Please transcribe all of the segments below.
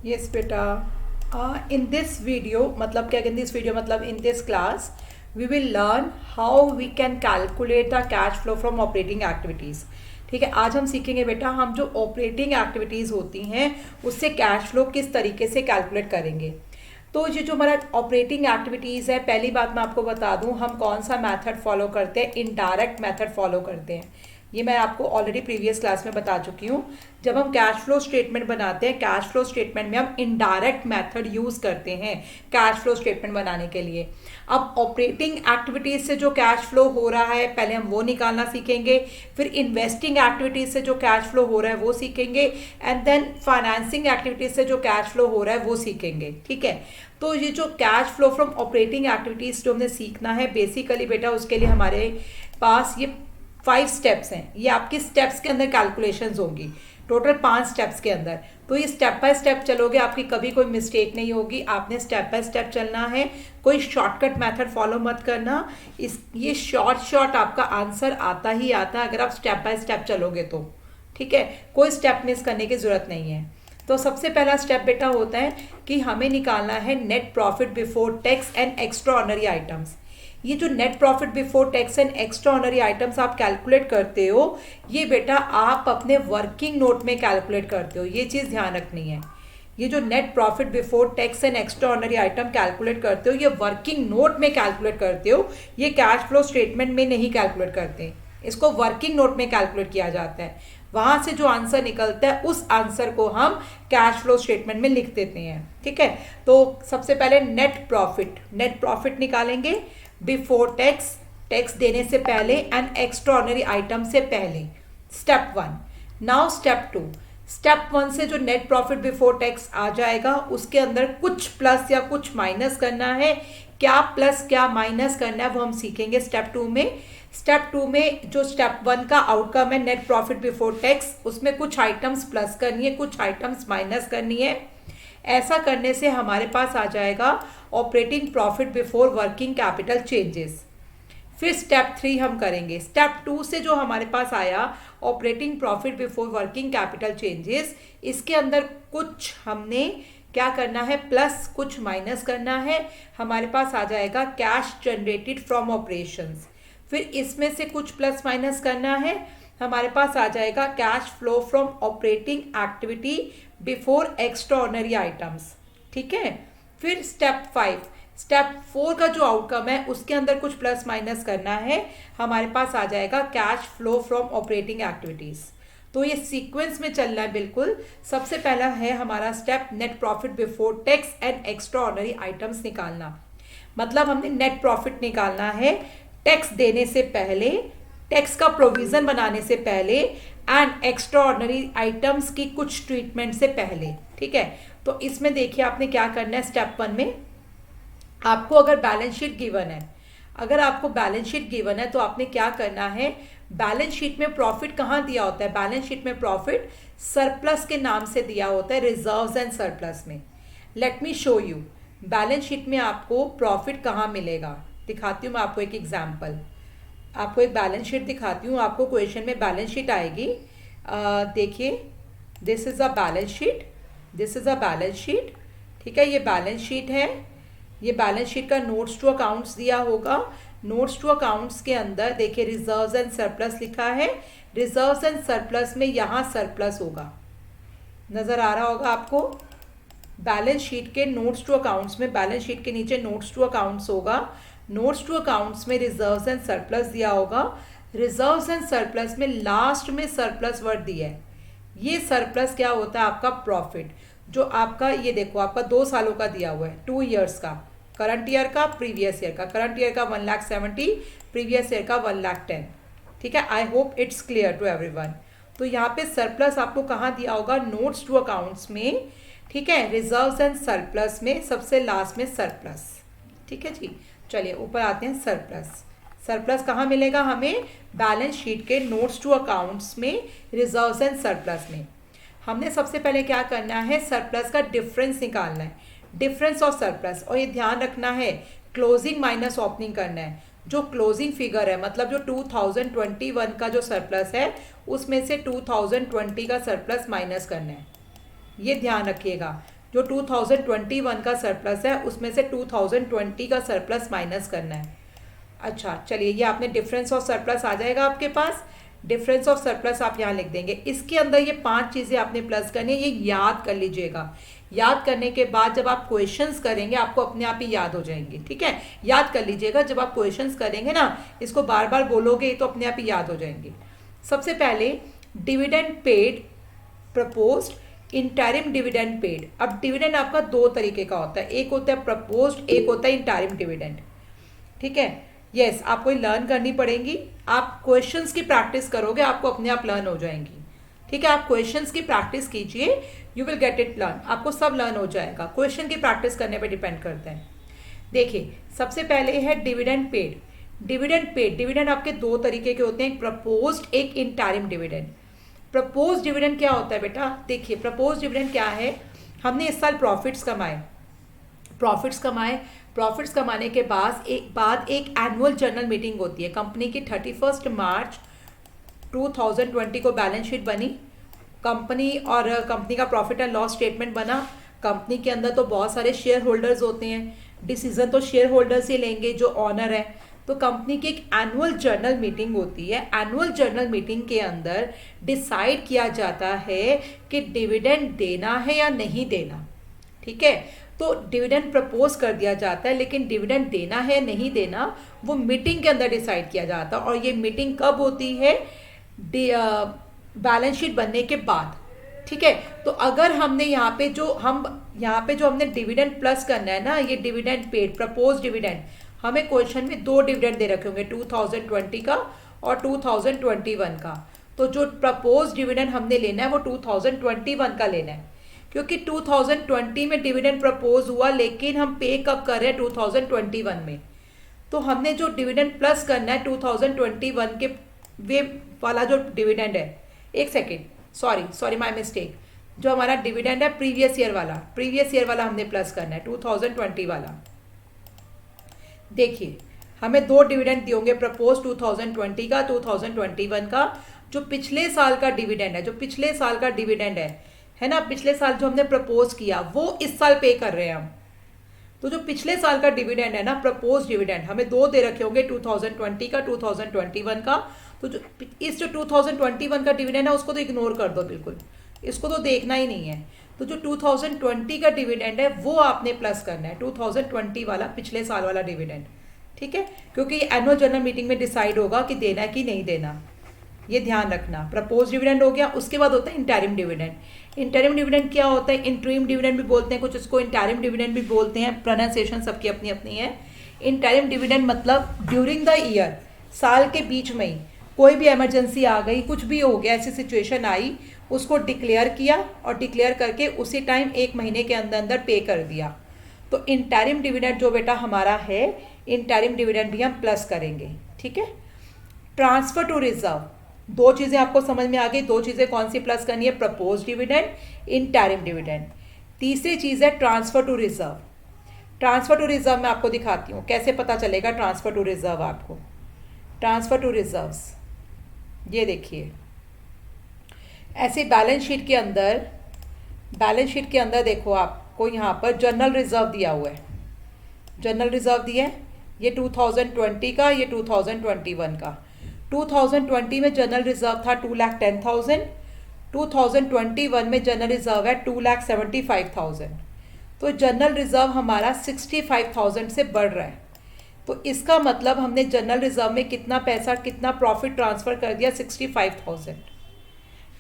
Yes, beta. In this video, मतलब क्या कहते हैं, this video मतलब in this class, we will learn how we can calculate the cash flow from operating activities. ठीक है, आज हम सीखेंगे बेटा हम जो ऑपरेटिंग एक्टिविटीज़ होती हैं उससे कैश फ्लो किस तरीके से कैलकुलेट करेंगे। तो ये जो हमारा ऑपरेटिंग एक्टिविटीज़ है, पहली बात मैं आपको बता दूं हम कौन सा मेथड फॉलो करते हैं, इनडायरेक्ट मेथड फॉलो करते हैं। ये मैं आपको ऑलरेडी प्रीवियस क्लास में बता चुकी हूँ। जब हम कैश फ्लो स्टेटमेंट बनाते हैं, कैश फ्लो स्टेटमेंट में हम इनडायरेक्ट मेथड यूज़ करते हैं कैश फ्लो स्टेटमेंट बनाने के लिए। अब ऑपरेटिंग एक्टिविटीज़ से जो कैश फ्लो हो रहा है पहले हम वो निकालना सीखेंगे, फिर इन्वेस्टिंग एक्टिविटीज़ से जो कैश फ्लो हो रहा है वो सीखेंगे, एंड देन फाइनेंसिंग एक्टिविटीज़ से जो कैश फ्लो हो रहा है वो सीखेंगे। ठीक है, तो ये जो cash flow from operating activities जो हमने सीखना है बेसिकली बेटा, उसके लिए हमारे पास ये 5 स्टेप्स हैं। ये आपकी स्टेप्स के अंदर कैलकुलेशंस होंगी, टोटल 5 स्टेप्स के अंदर। तो ये स्टेप बाय स्टेप चलोगे, आपकी कभी कोई मिस्टेक नहीं होगी। आपने स्टेप बाय स्टेप चलना है, कोई शॉर्टकट मेथड फॉलो मत करना। ये शॉर्ट आपका आंसर आता ही आता है अगर आप स्टेप बाय स्टेप चलोगे तो। ठीक है, कोई स्टेप मिस करने की ज़रूरत नहीं है। तो सबसे पहला स्टेप बेटा होता है कि हमें निकालना है net profit before tax and extra ordinary items. ये जो net profit before tax and extra ordinary items आप कैलकुलेट करते हो, ये बेटा आप अपने वर्किंग नोट में कैलकुलेट करते हो, ये चीज़ ध्यान रखनी है। ये जो net profit before tax and extra ordinary item calculate करते हो, ये वर्किंग नोट में कैलकुलेट करते हो, ये कैश फ्लो स्टेटमेंट में नहीं कैलकुलेट करते। इसको वर्किंग नोट में कैलकुलेट किया जाता है। वहाँ से जो आंसर निकलता है उस आंसर को हम कैश फ्लो स्टेटमेंट में लिख देते हैं। ठीक है, तो सबसे पहले नेट प्रॉफिट निकालेंगे बिफोर टैक्स, टैक्स देने से पहले, एंड एक्स्ट्रा ऑर्डिनरी आइटम से पहले। स्टेप 1। नाउ स्टेप 1 से जो नेट प्रॉफिट बिफोर टैक्स आ जाएगा उसके अंदर कुछ प्लस या कुछ माइनस करना है। क्या प्लस क्या माइनस करना है वो हम सीखेंगे स्टेप 2 में। स्टेप 2 में जो स्टेप 1 का आउटकम है नेट प्रॉफिट बिफोर टैक्स, उसमें कुछ आइटम्स प्लस करनी है, कुछ आइटम्स माइनस करनी है। ऐसा करने से हमारे पास आ जाएगा operating profit before working capital changes. फिर स्टेप 3 हम करेंगे। स्टेप 2 से जो हमारे पास आया operating profit before working capital changes, इसके अंदर कुछ हमने क्या करना है, प्लस कुछ माइनस करना है। हमारे पास आ जाएगा कैश जनरेटेड फ्रॉम ऑपरेशंस। फिर इसमें से कुछ प्लस माइनस करना है, हमारे पास आ जाएगा cash flow from operating activity before extra ordinary items. ठीक है, फिर स्टेप 4 का जो आउटकम है उसके अंदर कुछ प्लस माइनस करना है, हमारे पास आ जाएगा cash flow from operating activities. तो ये सीक्वेंस में चलना है बिल्कुल। सबसे पहला है हमारा step net profit before tax and extra ordinary items निकालना। मतलब हमने नेट प्रॉफिट निकालना है टैक्स देने से पहले, टैक्स का प्रोविज़न बनाने से पहले, एंड एक्स्ट्रा ऑर्डिनरी आइटम्स की कुछ ट्रीटमेंट से पहले। ठीक है, तो इसमें देखिए आपने क्या करना है। स्टेप 1 में आपको अगर बैलेंस शीट गिवन है, तो आपने क्या करना है, बैलेंस शीट में प्रॉफिट कहाँ दिया होता है, बैलेंस शीट में प्रॉफिट सरप्लस के नाम से दिया होता है, रिजर्व्स एंड सरप्लस में। Let me show you balance sheet में आपको प्रॉफिट कहाँ मिलेगा। दिखाती हूँ मैं आपको एक एग्जाम्पल, आपको एक बैलेंस शीट दिखाती हूँ। आपको क्वेश्चन में बैलेंस शीट आएगी। देखिए, this is a balance sheet. ठीक है, ये बैलेंस शीट है। ये बैलेंस शीट का नोट्स टू अकाउंट्स दिया होगा। नोट्स टू अकाउंट्स के अंदर देखिए रिजर्व्स एंड सरप्लस लिखा है। रिजर्व्स एंड सरप्लस में यहाँ सरप्लस होगा, नज़र आ रहा होगा आपको। बैलेंस शीट के नोट्स टू अकाउंट्स में, बैलेंस शीट के नीचे नोट्स टू अकाउंट्स होगा। नोट्स टू अकाउंट्स में रिजर्व्स एंड सरप्लस दिया होगा। रिजर्व्स एंड सरप्लस में लास्ट में सरप्लस वर्ड दिया है। ये सरप्लस क्या होता है, आपका प्रॉफिट जो आपका, ये देखो आपका 2 सालों का दिया हुआ है, 2 ईयर्स का, करंट ईयर का, प्रीवियस ईयर का। करंट ईयर का 1,70,000, प्रीवियस ईयर का 1,10,000। ठीक है, I hope it's clear to everyone. तो यहाँ पे सरप्लस आपको कहाँ दिया होगा, नोट्स टू अकाउंट्स में। ठीक है, रिजर्व्स एंड सरप्लस में सबसे लास्ट में सरप्लस। ठीक है जी, चलिए ऊपर आते हैं। सरप्लस कहाँ मिलेगा हमें, बैलेंस शीट के नोट्स टू अकाउंट्स में, रिजर्व्स एंड सरप्लस में। हमने सबसे पहले क्या करना है, सरप्लस का डिफरेंस निकालना है, डिफरेंस ऑफ सरप्लस। और ये ध्यान रखना है क्लोजिंग माइनस ओपनिंग करना है। जो क्लोजिंग फिगर है, मतलब जो 2021 का जो सरप्लस है उसमें से 2020 का सरप्लस माइनस करना है, ये ध्यान रखिएगा। जो 2021 का सरप्लस है उसमें से 2020 का सरप्लस माइनस करना है। अच्छा चलिए, ये आपने डिफरेंस ऑफ सरप्लस आ जाएगा आपके पास। डिफरेंस ऑफ सरप्लस आप यहाँ लिख देंगे। इसके अंदर ये 5 चीज़ें आपने प्लस करनी है, ये याद कर लीजिएगा। याद करने के बाद जब आप क्वेश्चंस करेंगे आपको अपने आप ही याद हो जाएंगे, ठीक है। याद कर लीजिएगा, जब आप क्वेश्चंस करेंगे ना, इसको बार बार बोलोगे तो अपने आप ही याद हो जाएंगे। सबसे पहले dividend paid proposed, interim dividend paid. अब डिविडेंड आपका 2 तरीके का होता है, एक होता है प्रपोज्ड, एक होता है इंटरिम डिविडेंड, ठीक है। यस, आपको लर्न करनी पड़ेगी। आप क्वेश्चंस की प्रैक्टिस करोगे आपको अपने आप लर्न हो जाएंगी, ठीक है। आप क्वेश्चंस की प्रैक्टिस कीजिए, you will get it learn. आपको सब लर्न हो जाएगा, क्वेश्चन की प्रैक्टिस करने पे डिपेंड करता है। देखिए सबसे पहले है dividend paid. Dividend paid, dividend आपके 2 तरीके के होते हैं, एक प्रपोज्ड, एक इंटरिम डिविडेंड। प्रपोज डिविडेंड क्या होता है बेटा? देखिए प्रपोज डिविडेंड क्या है, हमने इस साल प्रॉफिट्स कमाए, प्रॉफिट्स कमाने के बाद एक एनुअल जनरल मीटिंग होती है कंपनी की। 31 मार्च 2020 को बैलेंस शीट बनी कंपनी, और कंपनी का प्रॉफिट एंड लॉस स्टेटमेंट बना। कंपनी के अंदर तो बहुत सारे शेयर होल्डर्स होते हैं, डिसीजन तो शेयर होल्डर्स ही लेंगे जो ऑनर है। तो कंपनी की एक एनुअल जर्नल मीटिंग होती है। एनुअल जर्नल मीटिंग के अंदर डिसाइड किया जाता है कि डिविडेंड देना है या नहीं देना, ठीक है। तो डिविडेंड प्रपोज कर दिया जाता है, लेकिन डिविडेंड देना है नहीं देना वो मीटिंग के अंदर डिसाइड किया जाता है। और ये मीटिंग कब होती है? बैलेंस शीट बनने के बाद, ठीक है। तो अगर हमने यहाँ पे जो हमने डिविडेंड प्लस करना है ना, ये डिविडेंड पेड प्रपोज डिविडेंड, हमें क्वेश्चन में 2 डिविडेंड दे रखे होंगे, 2020 का और 2021 का। तो जो प्रपोज डिविडेंड हमने लेना है वो 2021 का लेना है, क्योंकि 2020 में डिविडेंड प्रपोज हुआ, लेकिन हम पे कब कर रहे हैं? 2021 में। तो हमने जो डिविडेंड प्लस करना है 2021 के वे वाला जो डिविडेंड है, एक सेकेंड, सॉरी माय मिस्टेक, जो हमारा डिविडेंड है प्रीवियस ईयर वाला हमने प्लस करना है, 2020 वाला। देखिए हमें 2 डिविडेंड दिए होंगे प्रपोज 2020 का, 2021 का। जो पिछले साल का डिविडेंड है ना, पिछले साल जो हमने प्रपोज किया वो इस साल पे कर रहे हैं हम। तो जो पिछले साल का डिविडेंड है ना, प्रपोज डिविडेंड, हमें 2 दे रखे होंगे, 2020 का, 2021 का। तो जो 2021 का डिविडेंड है उसको तो इग्नोर कर दो बिल्कुल, इसको तो देखना ही नहीं है। तो जो 2020 का डिविडेंड है वो आपने प्लस करना है, 2020 वाला, पिछले साल वाला डिविडेंड, ठीक है। क्योंकि एनुअल जनरल मीटिंग में डिसाइड होगा कि देना है कि नहीं देना, ये ध्यान रखना। प्रपोज डिविडेंड हो गया। उसके बाद होता है इंटरिम डिविडेंड। इंटरिम डिविडेंड क्या होता है? इंटरिम डिविडेंड भी बोलते हैं, कुछ इसको इंटरिम डिविडेंड भी बोलते हैं, प्रोनाउंसिएशन सबकी अपनी अपनी है। इंटरिम डिविडेंड मतलब ड्यूरिंग द ईयर, साल के बीच में ही कोई भी इमरजेंसी आ गई, कुछ भी हो गया, ऐसी सिचुएशन आई, उसको डिक्लेयर किया और डिक्लेयर करके उसी टाइम 1 महीने के अंदर अंदर पे कर दिया। तो इंटरिम डिविडेंड जो बेटा हमारा है, इंटरिम डिविडेंड भी हम प्लस करेंगे, ठीक है। ट्रांसफर टू रिजर्व, 2 चीज़ें आपको समझ में आ गई। 2 चीज़ें कौन सी प्लस करनी है? Propose dividend, interim dividend. तीसरी चीज़ है transfer to reserve. Transfer to reserve मैं आपको दिखाती हूँ कैसे पता चलेगा ट्रांसफर टू रिजर्व आपको। ट्रांसफर टू रिजर्व्स, ये देखिए ऐसे बैलेंस शीट के अंदर देखो आपको यहाँ पर जनरल रिजर्व दिया हुआ है, जनरल रिजर्व दिया है, ये 2020 का, ये 2021 का। 2020 में जनरल रिजर्व था 2,10,000, 2021 में जनरल रिजर्व है 2,75,000। तो जनरल रिजर्व हमारा 65,000 से बढ़ रहा है। तो इसका मतलब हमने जनरल रिजर्व में कितना पैसा, कितना प्रॉफिट ट्रांसफ़र कर दिया? 65,000,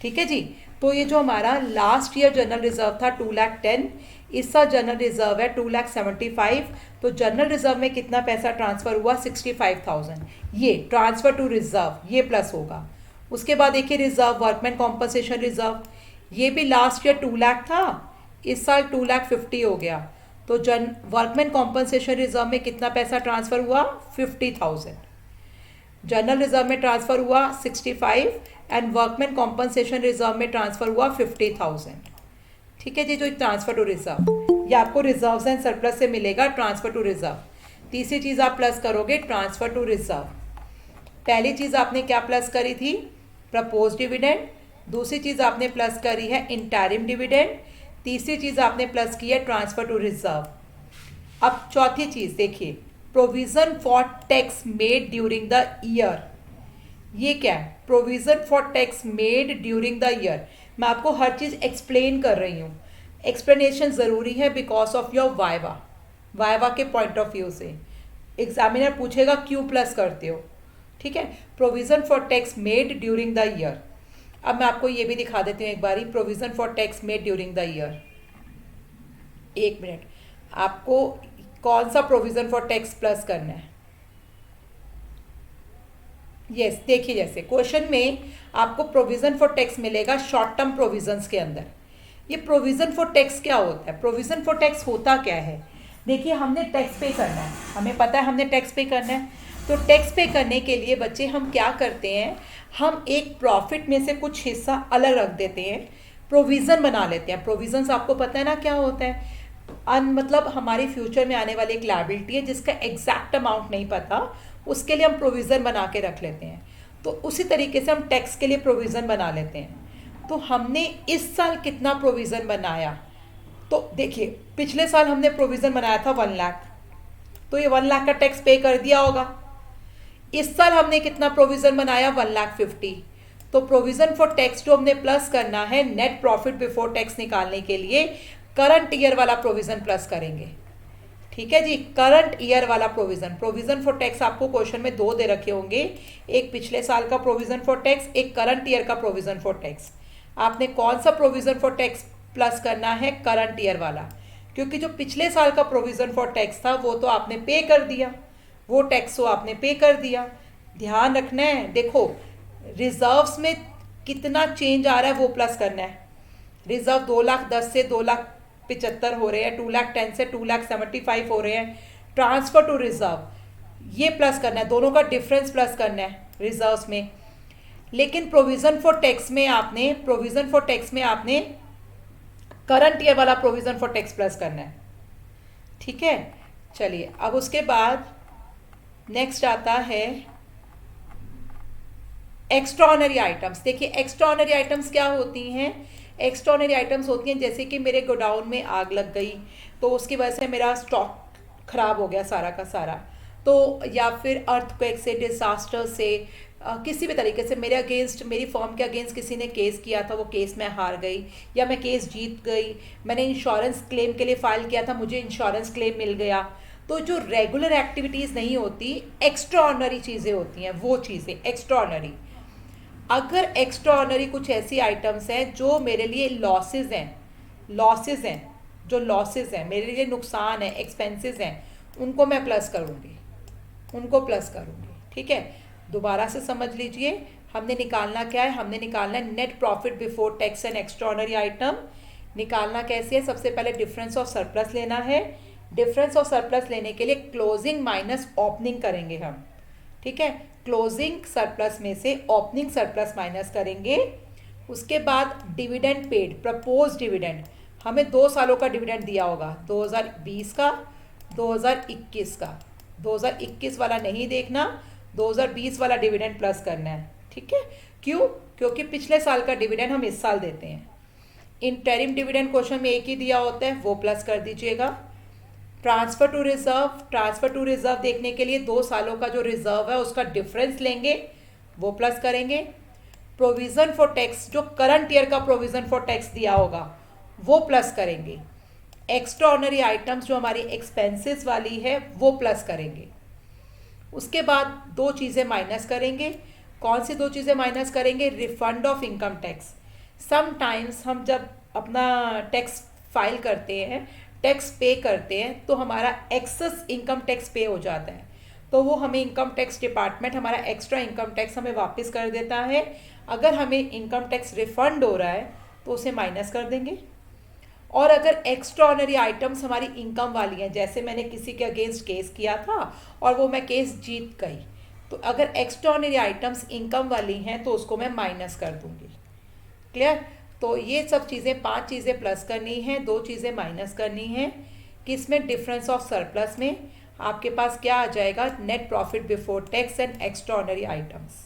ठीक है जी। तो ये जो हमारा लास्ट ईयर जनरल रिजर्व था 2,10,000, इस साल जनरल रिजर्व है 2,75,000। तो जनरल रिजर्व में कितना पैसा ट्रांसफ़र हुआ? 65,000। ये ट्रांसफ़र टू रिजर्व ये प्लस होगा। उसके बाद देखिए रिजर्व, वर्कमैन कॉम्पनसेशन रिजर्व, ये भी लास्ट ईयर 2 लाख था, इस साल 2,50,000 हो गया। तो वर्कमैन कॉम्पनसेशन रिजर्व में कितना पैसा ट्रांसफ़र हुआ? 50,000। जनरल रिजर्व में ट्रांसफ़र हुआ 65 एंड वर्कमैन कॉम्पनसेशन रिजर्व में ट्रांसफ़र हुआ 50,000, ठीक है जी। जो ट्रांसफ़र टू रिजर्व ये आपको रिजर्व्स एंड सरप्लस से मिलेगा, ट्रांसफ़र टू रिजर्व। तीसरी चीज़ आप प्लस करोगे ट्रांसफ़र टू रिजर्व। पहली चीज़ आपने क्या प्लस करी थी? Propose dividend. दूसरी चीज़ आपने प्लस करी है इंटरिम डिविडेंड। तीसरी चीज़ आपने प्लस की है ट्रांसफर टू रिजर्व। अब चौथी चीज़ देखिए, provision for tax made during the year. ये क्या है? Provision for tax made during the year. मैं आपको हर चीज़ एक्सप्लेन कर रही हूँ, एक्सप्लेनेशन ज़रूरी है because of your viva. Viva के पॉइंट ऑफ व्यू से एग्जामिनर पूछेगा क्यों प्लस करते हो, ठीक है। Provision for tax made during the year. अब मैं आपको ये भी दिखा देती हूँ एक बारी, provision for tax made during the year. एक मिनट, आपको कौन सा प्रोविजन फॉर टैक्स प्लस करना है? यस, देखिए जैसे क्वेश्चन में आपको प्रोविजन फॉर टैक्स मिलेगा शॉर्ट टर्म प्रोविजंस के अंदर। ये प्रोविजन फॉर टैक्स क्या होता है? प्रोविजन फॉर टैक्स होता क्या है? देखिए, हमने टैक्स पे करना है, हमें पता है हमने टैक्स पे करना है। तो टैक्स पे करने के लिए बच्चे हम क्या करते हैं, हम एक प्रॉफिट में से कुछ हिस्सा अलग रख देते हैं, प्रोविज़न बना लेते हैं। प्रोविज़न्स आपको पता है ना क्या होता है? मतलब हमारे फ्यूचर में आने वाली एक लायबिलिटी है जिसका एग्जैक्ट अमाउंट नहीं पता, उसके लिए हम प्रोविज़न बना के रख लेते हैं। तो उसी तरीके से हम टैक्स के लिए प्रोविज़न बना लेते हैं। तो हमने इस साल कितना प्रोविज़न बनाया? तो देखिए, पिछले साल हमने प्रोविज़न बनाया था 1 लाख, तो ये 1 लाख का टैक्स पे कर दिया होगा। इस साल हमने कितना प्रोविज़न बनाया? 1,50,000। तो प्रोविज़न फॉर टैक्स जो हमने प्लस करना है नेट प्रॉफिट बिफोर टैक्स निकालने के लिए, करंट ईयर वाला प्रोविज़न प्लस करेंगे। ठीक है जी, करंट ईयर वाला प्रोविज़न। प्रोविज़न फॉर टैक्स आपको क्वेश्चन में 2 दे रखे होंगे, एक पिछले साल का प्रोविज़न फॉर टैक्स, एक करंट ईयर का प्रोविज़न फॉर टैक्स। आपने कौन सा प्रोविज़न फॉर टैक्स प्लस करना है? करंट ईयर वाला, क्योंकि जो पिछले साल का प्रोविज़न फॉर टैक्स था वो तो आपने पे कर दिया, वो टैक्स तो आपने पे कर दिया। ध्यान रखना है, देखो रिजर्व्स में कितना चेंज आ रहा है वो प्लस करना है। रिजर्व 2,10,000 से 2,75,000 हो रहे हैं, 2,10,000 से 2,75,000 हो रहे हैं। ट्रांसफर टू रिजर्व ये प्लस करना है, दोनों का डिफरेंस प्लस करना है रिजर्व्स में। लेकिन प्रोविज़न फॉर टैक्स में आपने करंट ईयर वाला प्रोविज़न फॉर टैक्स प्लस करना है, ठीक है। चलिए, अब उसके बाद नेक्स्ट आता है एक्स्ट्राऑर्डिनरी आइटम्स। देखिए, एक्स्ट्राऑर्डिनरी आइटम्स क्या होती हैं? एक्स्ट्राऑर्डिनरी आइटम्स होती हैं जैसे कि मेरे गोडाउन में आग लग गई तो उसकी वजह से मेरा स्टॉक खराब हो गया सारा का सारा, तो या फिर अर्थक्वेक से, डिजास्टर से, किसी भी तरीके से मेरे अगेंस्ट, मेरी फर्म के अगेंस्ट किसी ने केस किया था, वो केस मैं हार गई या मैं केस जीत गई, मैंने इंश्योरेंस क्लेम के लिए फाइल किया था, मुझे इंश्योरेंस क्लेम मिल गया। तो जो रेगुलर एक्टिविटीज़ नहीं होती, एक्स्ट्राऑर्डिनरी चीज़ें होती हैं, वो चीज़ें एक्स्ट्राऑर्डिनरी। अगर एक्स्ट्राऑर्डिनरी कुछ ऐसी आइटम्स हैं जो मेरे लिए लॉसेस हैं, जो लॉसेस हैं मेरे लिए, नुकसान है, एक्सपेंसेस हैं, उनको मैं प्लस करूँगी, ठीक है। दोबारा से समझ लीजिए, हमने निकालना क्या है? हमने निकालना है net profit before tax and extraordinary item. निकालना कैसे है? सबसे पहले डिफरेंस ऑफ सरप्लस लेना है। डिफरेंस ऑफ सरप्लस लेने के लिए क्लोजिंग माइनस ओपनिंग करेंगे हम, ठीक है। क्लोजिंग सरप्लस में से ओपनिंग सरप्लस माइनस करेंगे। उसके बाद डिविडेंड पेड, प्रपोज डिविडेंड, हमें 2 सालों का डिविडेंड दिया होगा, 2020 का, 2021 का। 2021 वाला नहीं देखना, 2020 वाला डिविडेंड प्लस करना है, ठीक है। क्यों? क्योंकि पिछले साल का डिविडेंड हम इस साल देते हैं। इंटरिम डिविडेंड क्वेश्चन में एक ही दिया होता है, वो प्लस कर दीजिएगा। ट्रांसफर टू रिजर्व देखने के लिए 2 सालों का जो रिजर्व है उसका डिफरेंस लेंगे, वो प्लस करेंगे। प्रोविज़न फॉर टैक्स, जो करंट ईयर का प्रोविज़न फॉर टैक्स दिया होगा वो प्लस करेंगे। एक्स्ट्राऑर्डिनरी आइटम्स जो हमारी एक्सपेंसेस वाली है वो प्लस करेंगे। उसके बाद 2 चीज़ें माइनस करेंगे। कौन सी 2 चीज़ें माइनस करेंगे? Refund of income tax. Sometimes हम जब अपना टैक्स फाइल करते हैं, टैक्स पे करते हैं, तो हमारा एक्सेस इनकम टैक्स पे हो जाता है, तो वो हमें इनकम टैक्स डिपार्टमेंट हमारा एक्स्ट्रा इनकम टैक्स हमें वापस कर देता है। अगर हमें इनकम टैक्स रिफंड हो रहा है तो उसे माइनस कर देंगे। और अगर एक्स्ट्राऑर्डिनरी आइटम्स हमारी इनकम वाली हैं, जैसे मैंने किसी के अगेंस्ट केस किया था और वो मैं केस जीत गई, तो अगर एक्स्ट्राऑर्डिनरी आइटम्स इनकम वाली हैं तो उसको मैं माइनस कर दूंगी। क्लियर? तो ये सब चीज़ें, 5 चीज़ें प्लस करनी है, 2 चीज़ें माइनस करनी है। किसमें? डिफरेंस ऑफ सरप्लस में आपके पास क्या आ जाएगा? Net profit before tax and extraordinary items.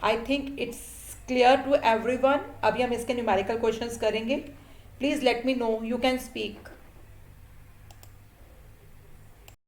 I think it's clear to everyone. अभी हम इसके न्यूमेरिकल क्वेश्चंस करेंगे। Please let me know. You can speak.